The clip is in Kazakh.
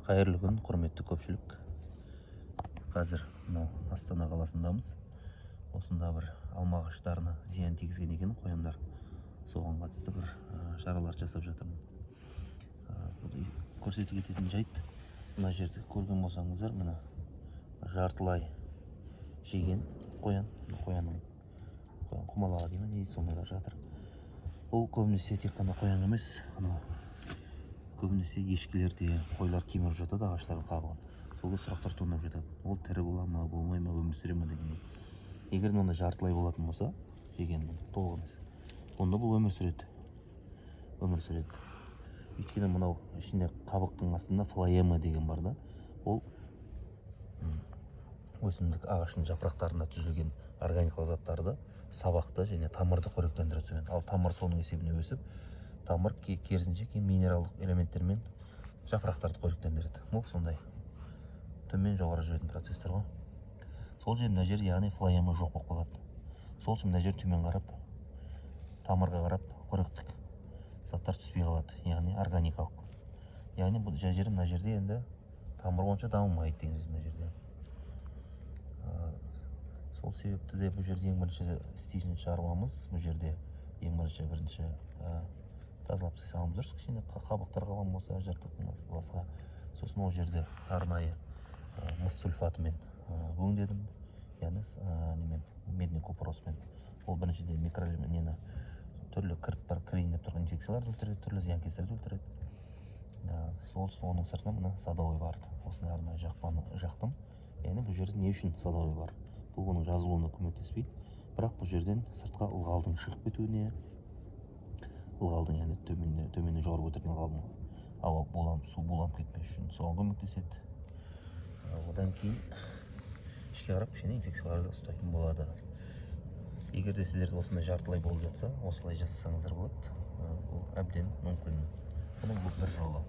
Қайырлы күн, құрметті көпшілік. Қазір мынау Астана қаласындамыз. Осында бір алма ағаштарына зиян тигізген екен қояндар. Соған қатысты бір шаралар жасап жатырмын. Көрсете кететін жайт, мына жерде көрген болсаңыздар, мына жартылай жеген қоян, қоянның құмалағы деймін, не сондайлар жатыр. Бұл көбінесе тек қана қоян емес, көбінесе ешкілерде қойлар кеміріп жатады ағаштардың қабығын. Сол сұрақтар туындап жатады. Ол тірі бола ма, болмай ма, өмір сүре ме дегендей. Егер мына жартылай болатын болса, жегеннің толық емес, онда бұл өмір сүреді. Өйткені мынау ішінде қабықтың астында флоема деген бар да. Ол өсімдік ағашының жапырақтарында түзілген органикалық заттарды, сабақты және тамырды қоректендіреді. Ал тамыр соның есебіне өсіп, тамыр керісінше минералдық элементтермен жапырақтарды қоректендіреді. Бұл сондай төмен жоғары жүретін процестер ғой. Сол жер мына жер, яғни флоема жоқ болып қалады. Сол үшін мына жер төмен қарап, тамырға қарап қоректік заттар түспей қалады, яғни органикалық. Яғни бұл жер мына жерде енді тамыр онша дамымайды деген сөз мына жерде. Сол себепті де бұл жерде ең бірінші істейтін шаруамыз, бұл жерде ең бірінші тазалап саламыз дұрыс, кішкене қабықтар қалған болса, жыртық басқа. Сосын ол жерде арнайы мыс сульфатымен өңдедім, яғни медный купоросмен. Ол біріншіден микроэлементтерді, түрлі кірейін деп тұрған инфекцияларды өлтіреді, түрлі зиянкестерді өлтіреді. Оның сыртына мына садовый барды. Осыны арнайы жақтым. Яғни бұл жерде не үшін садовый бар? Бұл оның жазылуына көмектеспейді, бірақ бұл жерден сыртқа ылғалдың шығып кетуіне, ылғалдың, яғни төменнен жоғары көтерген ылғалдың ауа су буланып кетпес үшін соған көмектеседі. Одан кейін ішке қарап кішкене инфекцияларды ұстайтын болады. Егер де сіздерде осындай жартылай болып жатса, осылай жасасаңыздар болады. Бұл әбден мүмкін. Бұның бұл бір жолы.